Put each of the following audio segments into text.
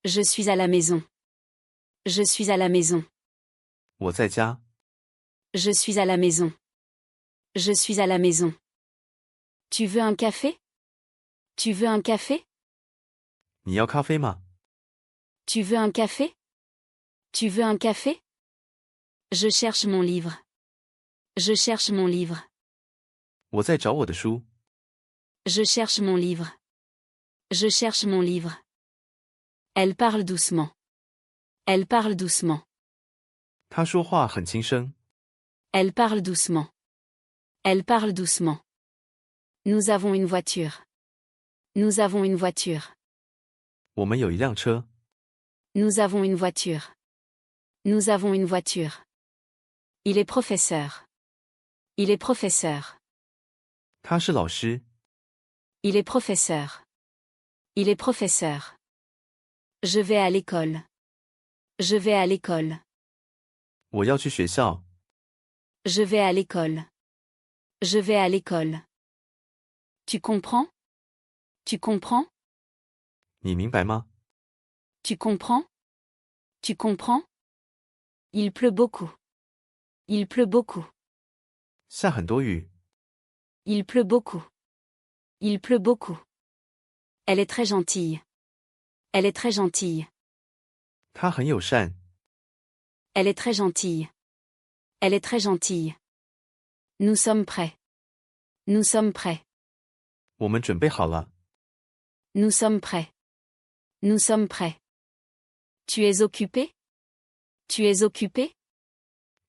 Je suis à la maison. Je suis à la maison. 我在家。 Je suis à la maison. Je suis à la maison. Tu veux un café? Tu veux un café? 你要咖啡吗？ Tu veux un café? Tu veux un café? Je cherche mon livre. Je cherche mon livre. 我在找我的书。 Je cherche mon livre. Je cherche mon livre. Elle parle doucement. Elle parle doucement. 他说话很轻声。 Elle parle doucement. Elle parle doucement. Nous avons une voiture. Nous avons une voiture. 我们有一辆车。 Nous avons une voiture. Nous avons une voiture. Il est professeur. Il est professeur. 他是老师。 Il est professeur. Il est professeur. Je vais à l'école. Je vais à l'école. 我要去学校。 Je vais à l'école. Je vais à l'école. Tu comprends? Tu comprends? 你明白吗？ Tu comprends? Tu comprends? Il pleut beaucoup. Il pleut beaucoup. 下很多雨。 Il pleut beaucoup. Il pleut beaucoup. Elle est très gentille. Elle est très gentille. 他很友善。 Elle est très gentille. Elle est très gentille. Nous sommes prêts. Nous sommes prêts. 我们准备好了。 Nous sommes prêts. Nous sommes prêts. Tu es occupé? Tu es occupé?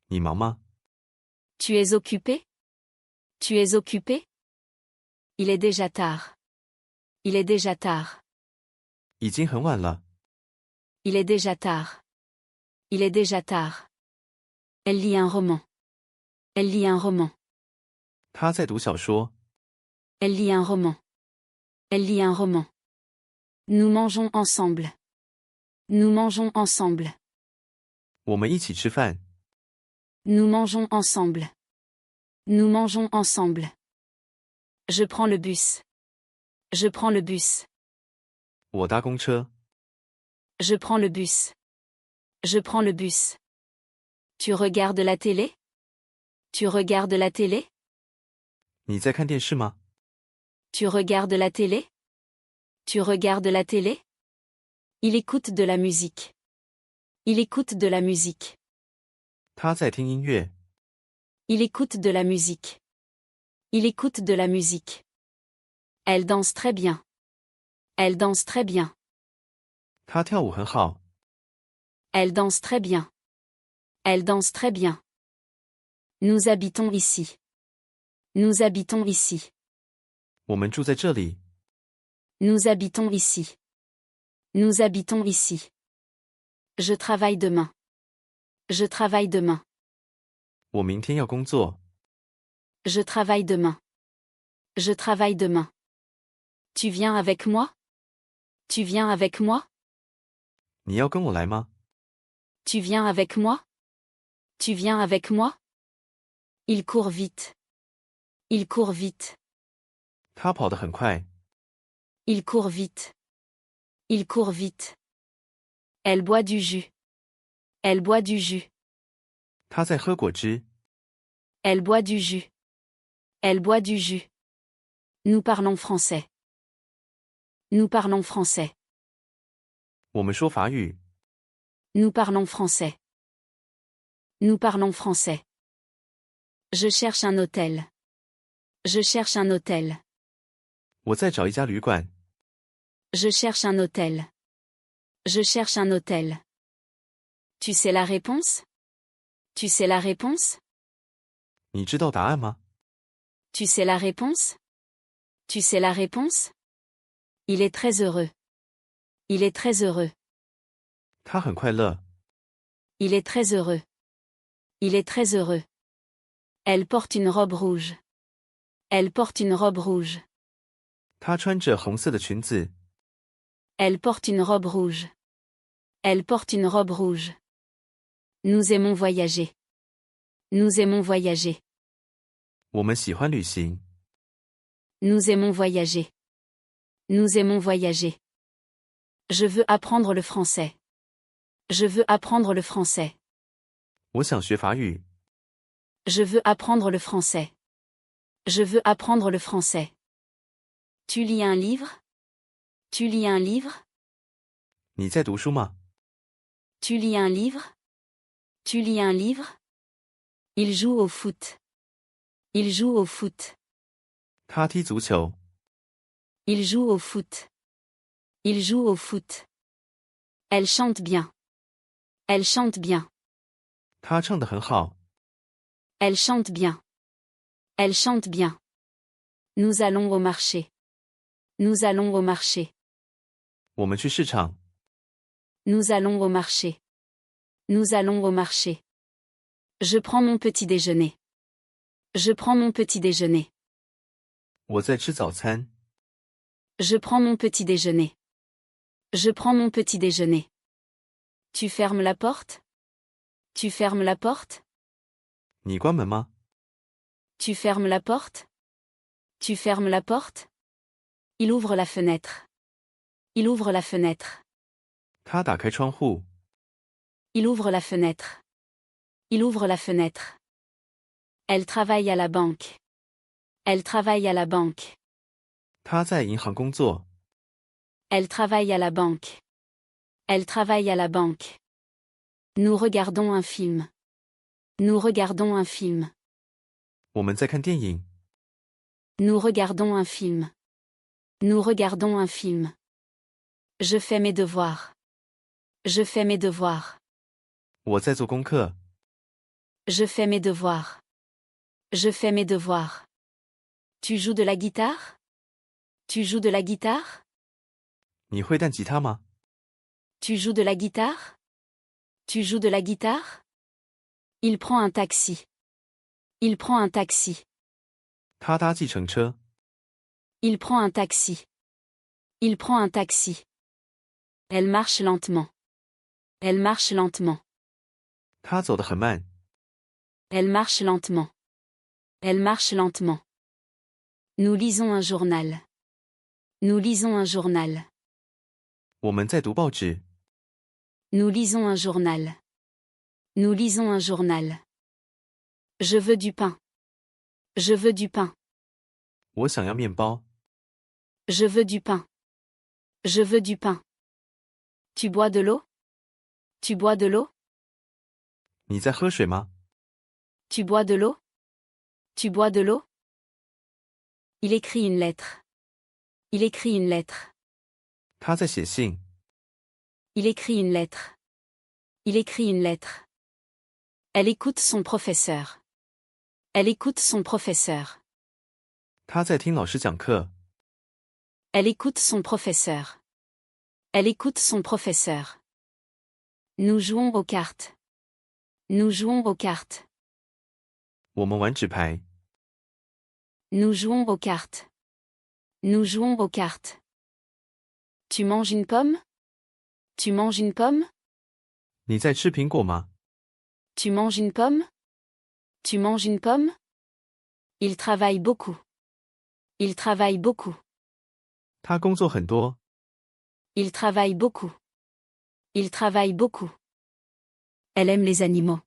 你忙吗？ Tu es occupé? Tu es occupé? Il est déjà tard. Il est déjà tard. 已经很晚了。 Il est déjà tard. Il est déjà tard. Elle lit un roman. Elle lit un roman. 他在读小说。 Elle lit un roman. Elle lit un roman. Nous mangeons ensemble. Nous mangeons ensemble. 我们一起吃饭。 Nous mangeons ensemble. Nous mangeons ensemble. Je prends le bus. Je prends le bus. 我搭公车。 Je prends le bus. Je prends le bus. Tu regardes la télé? Tu regardes la télé? 你在看电视吗？ Tu regardes la télé? Tu regardes la télé? Il écoute de la musique. Il écoute de la musique. 他在听音乐。 Il écoute de la musique. Il écoute de la musique. Elle danse très bien. Elle danse très bien. 他跳舞很好。 Elle danse très bien. Elle danse très bien. Nous habitons ici. Nous habitons ici. 我们住在这里。 Nous habitons ici. Nous habitons ici. Je travaille demain. Je travaille demain. 我明天要工作。 Je travaille demain. Je travaille demain. Tu viens avec moi? Tu viens avec moi? 你要跟我来吗？ Tu viens avec moi? Tu viens avec moi? Il court vite. Il court vite. 他跑得很快。 Il court vite. Il court vite. Elle boit du jus. Elle boit du jus. 他在喝果汁。 Elle boit du jus. Elle boit du jus. Nous parlons français. Nous parlons français. 我们说法语。 Nous parlons français. Nous parlons français. Je cherche un hôtel. Je cherche un hôtel. 我在找一家旅馆。 Je cherche un hôtel. Je cherche un hôtel. Tu sais la réponse? Tu sais la réponse? 你知道答案吗？ Tu sais la réponse? Tu sais la réponse? Il est très heureux. Il est très heureux. 他很快乐。 Il est très heureux. Il est très heureux. Elle porte une robe rouge. Elle porte une robe rouge. 她穿着红色的裙子。 Elle porte une robe rouge. Elle porte une robe rouge. Nous aimons voyager. Nous aimons voyager. 我们喜欢旅行。 Nous aimons voyager. Nous aimons voyager. Je veux apprendre le français. Je veux apprendre le français. 我想学法语。 Je veux apprendre le français. Je veux apprendre le français. Tu lis un livre? Tu lis un livre? 你在读书吗？ Tu lis un livre? Tu lis un livre? Il joue au foot. Il joue au foot. 他踢足球。 Il joue au foot. Il joue au foot. Elle chante bien. Elle chante bien. 他唱得很好。 Elle chante bien. Elle chante bien. Nous allons au marché. Nous allons au marché. 我们去市场。 Nous allons au marché. Nous allons au marché. Je prends mon petit déjeuner. Je prends mon petit déjeuner. 我在吃早餐。 Je prends mon petit déjeuner. Je prends mon petit déjeuner. Tu fermes la porte? Tu fermes la porte? 你关门吗？ Tu fermes la porte? Tu fermes la porte? Il ouvre la fenêtre. Il ouvre la fenêtre. 他打开窗户。 Il ouvre la fenêtre. Il ouvre la fenêtre. Elle travaille à la banque. Elle travaille à la banque. 他在银行工作。 Elle travaille à la banque. Elle travaille à la banque. Nous regardons un film. Nous regardons un film. 我们在看电影。 Nous regardons un film. Nous regardons un film. Je fais mes devoirs. Je fais mes devoirs. 我在做功课。 Je fais mes devoirs. Je fais mes devoirs. Tu joues de la guitare? Tu joues de la guitare? 你会弹吉他吗？ Tu joues de la guitare? Tu joues de la guitare? Il prend un taxi. Il prend un taxi. 他搭计程车。 Il prend un taxi. Il prend un taxi. Elle marche lentement. Elle marche lentement. 他走得很慢。 Elle marche lentement. Elle marche lentement. Nous lisons un journal. Nous lisons un journal. 我们在读报纸。 Nous lisons un journal. Nous lisons un journal. Je veux du pain. Je veux du pain. 我想要面包。 Je veux du pain. Je veux du pain. Tu bois de l'eau? Tu bois de l'eau? 你在喝水吗？ Tu bois de l'eau? Tu bois de l'eau? Il écrit une lettre. Il écrit une lettre. 他在写信。 Il écrit une lettre. Il écrit une lettre. Elle écoute son professeur. Elle écoute son professeur. 他在听老师讲课。 Elle écoute son professeur. Elle écoute son professeur. Nous jouons aux cartes. Nous jouons aux cartes. 我们玩纸牌。 Nous jouons aux cartes. Nous jouons aux cartes. Tu manges une pomme? Tu manges une pomme? 你在吃苹果吗？ Tu manges une pomme? Tu manges une pomme? Il travaille beaucoup. Il travaille beaucoup. 他工作很多。 Il travaille beaucoup. Il travaille beaucoup. Elle aime les animaux.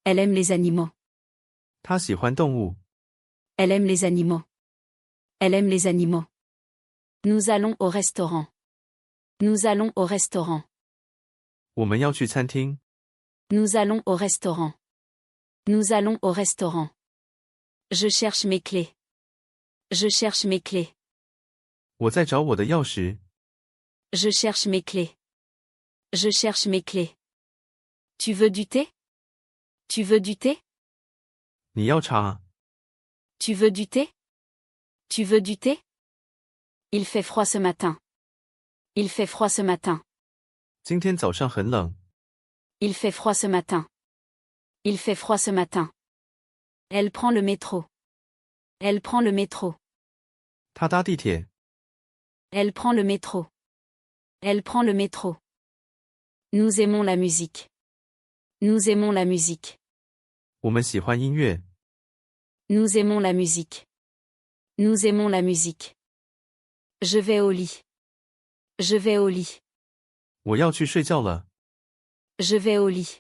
Elle aime les animaux. 他喜欢动物。 Elle aime les animaux. Elle aime les animaux. Nous allons au restaurant. Nous allons au restaurant. 我们要去餐厅。 Nous allons au restaurant. Nous allons au restaurant. Je cherche mes clés. Je cherche mes clés. 我在找我的钥匙。 Je cherche mes clés. Je cherche mes clés. Tu veux du thé? Tu veux du thé? 你要茶？ Tu veux du thé? Tu veux du thé? Il fait froid ce matin. Il fait froid ce matin. 今天早上很冷。 Il fait froid ce matin. Il fait froid ce matin. Elle prend le métro. Elle prend le métro. 他搭地铁。 Elle prend le métro. Elle prend le métro. Nous aimons la musique. Nous aimons la musique. 我们喜欢音乐。 Nous aimons la musique. Nous aimons la musique. Je vais au lit. Je vais au lit. 我要去睡觉了。Je vais au lit.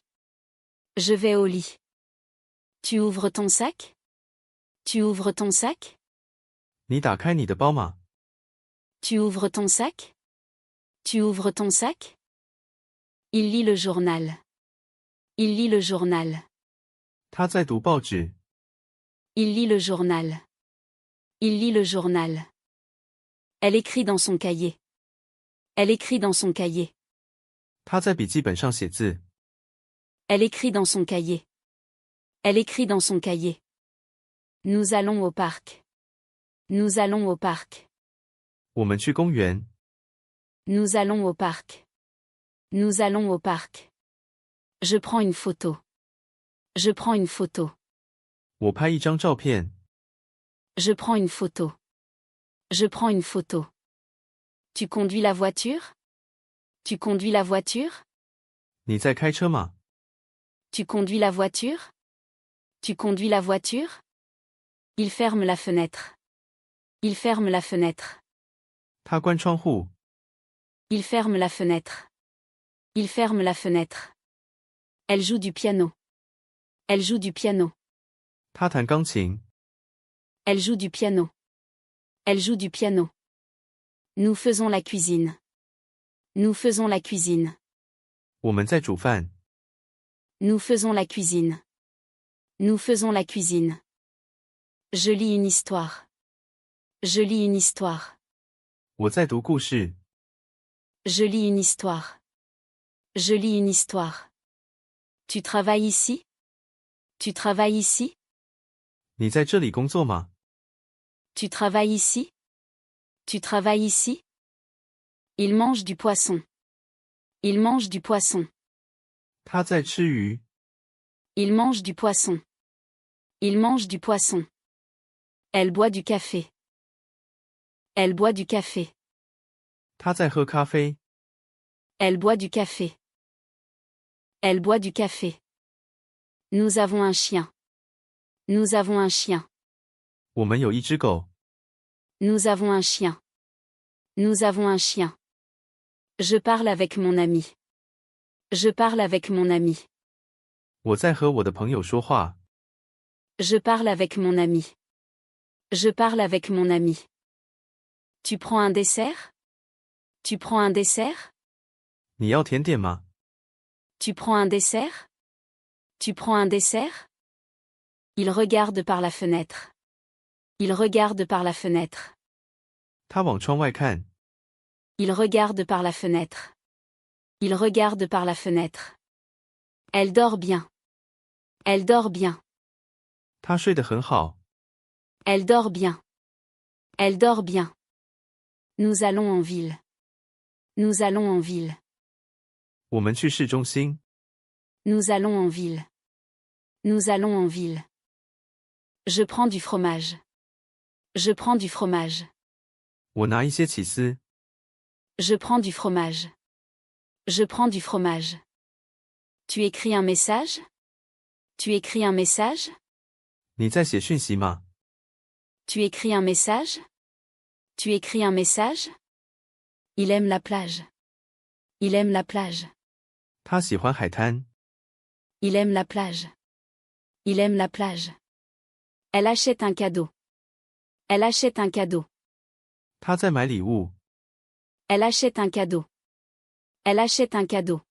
Je vais au lit. Tu ouvres ton sac? Tu ouvres ton sac? 你打开你的包吗？ Tu ouvres ton sac? Tu ouvres ton sac? Il lit le journal. Il lit le journal. 他在读报纸。Il lit le journal. Il lit le journal. Elle écrit dans son cahier. Elle écrit dans son cahier. 他在笔记本上写字。Elle écrit dans son cahier. Elle écrit dans son cahier. Nous allons au parc. Nous allons au parc. 我们去公园。Nous allons au parc. Nous allons au parc. Je prends une photo. Je prends une photo. 我拍一张照片。Je prends une photo. Je prends une photo. Tu conduis la voiture? Tu conduis la voiture? 你在开车吗？ Tu conduis la voiture? Tu conduis la voiture? Il ferme la fenêtre. Il ferme la fenêtre. 他关窗户。Il ferme la fenêtre. Il ferme la fenêtre. Elle joue du piano. Elle joue du piano. 他弹钢琴。Elle joue du piano. Elle joue du piano. Nous faisons la cuisine. Nous faisons la cuisine. 我们在煮饭。Nous faisons la cuisine. Nous faisons la cuisine. Je lis une histoire. Je lis une histoire. 我在读故事。Je lis une histoire. Je lis une histoire. Tu travailles ici? Tu travailles ici? 你在这里工作吗？ Tu travailles ici? Tu travailles ici? Il mange du poisson. Il mange du poisson. 他在吃鱼。Il mange du poisson. Il mange du poisson. Elle boit du café. Elle boit du café. 他在喝咖啡。 Elle boit du café. Elle boit du café. Nous avons un chien. Nous avons un chien. 我们有一只狗。 Nous avons un chien. Nous avons un chien. Je parle avec mon ami. Je parle avec mon ami. 我在和我的朋友说话。 Je parle avec mon ami. Je parle avec mon ami. Tu prends un dessert? Tu prends un dessert? 你要甜点吗？ Tu prends un dessert? Tu prends un dessert? Il regarde par la fenêtre. Il regarde par la fenêtre. 他往窗外看。 Il regarde par la fenêtre. Il regarde par la fenêtre. Elle dort bien. Elle dort bien. 他睡得很好。 Elle dort bien. Elle dort bien. Nous allons en ville. Nous allons en ville. 我们去市中心。 Nous allons en ville. Nous allons en ville. Je prends du fromage. Je prends du fromage. 我拿一些起司。 Je prends du fromage. Je prends du fromage. Tu écris un message? Tu écris un message? 你在写讯息吗？ Tu écris un message? Tu écris un message? Il aime la plage. Il aime la plage. 他喜欢海滩。 Il aime la plage. Il aime la plage. Elle achète un cadeau. Elle achète un cadeau. 他在买礼物。 Elle achète un cadeau. Elle achète un cadeau.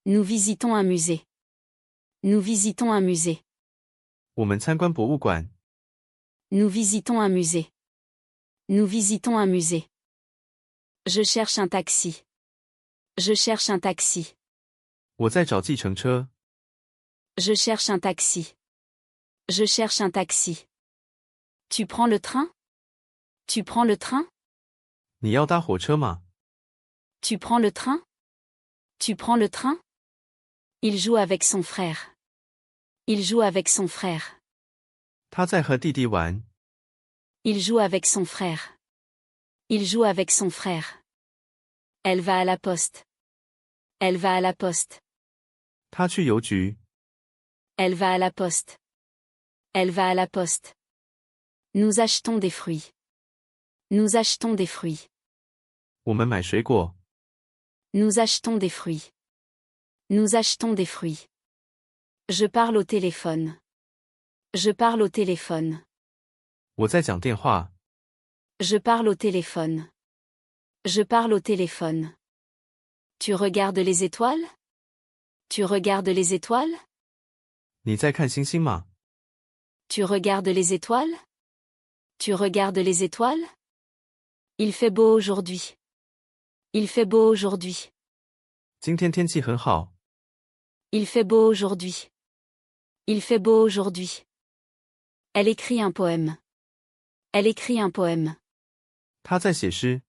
Nous visitons un musée. Nous visitons un musée. 我们参观博物馆。 Nous visitons un musée. Nous visitons un musée. Je cherche un taxi. Je cherche un taxi. 我在找计程车。 Je cherche un taxi. Je cherche un taxi. Tu prends le train? Tu prends le train? 你要搭火车吗？ Tu prends le train? Tu prends le train? Il joue avec son frère. Il joue avec son frère. 他在和弟弟玩。 Il joue avec son frère. Il joue avec son frère. Elle va à la poste. Elle va à la poste. 他去邮局。 Elle va à la poste. Elle va à la poste. Nous achetons des fruits. Nous achetons des fruits. 我们买水果。Nous achetons des fruits. Nous achetons des fruits. Je parle au téléphone. Je parle au téléphone. 我在讲电话。 Je parle au téléphone. Je parle au téléphone. Tu regardes les étoiles? Tu regardes les étoiles? 你在看星星吗？ Tu regardes les étoiles? Tu regardes les étoiles? Il fait beau aujourd'hui. Il fait beau aujourd'hui. 今天天气很好。 Il fait beau aujourd'hui. Il fait beau aujourd'hui. Elle écrit un poème. Elle écrit un poème. 他在写诗。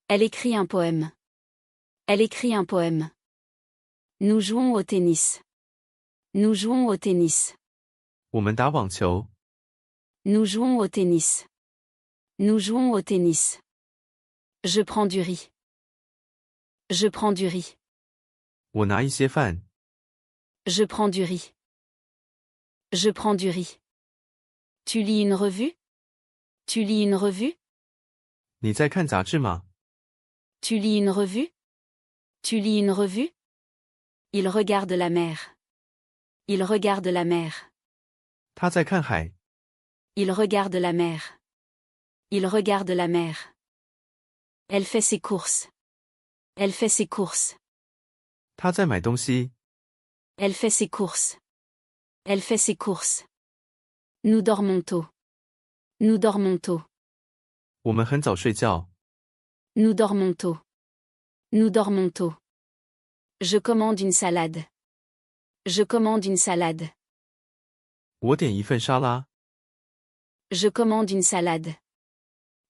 Elle écrit un poème. Elle écrit un poème. Nous jouons au tennis. Nous jouons au tennis. 我们打网球。 Nous jouons au tennis. Nous jouons au tennis. Je prends du riz. Je prends du riz. 我拿一些饭。 Je prends du riz. Je prends du riz. Tu lis une revue? Tu lis une revue? 你在看杂志吗？ Tu lis une revue? Tu lis une revue? Il regarde la mer. Il regarde la mer. 他在看海。 Il regarde la mer. Il regarde la mer. Elle fait ses courses. Elle fait ses courses. 他在买东西。 Elle fait ses courses. Elle fait ses courses. Nous dormons tôt. Nous dormons tôt. 我们很早睡觉。 Nous dormons tôt. Nous dormons tôt. Je commande une salade. Je commande une salade. 我点一份沙拉。 Je commande une salade.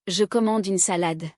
Je commande une salade.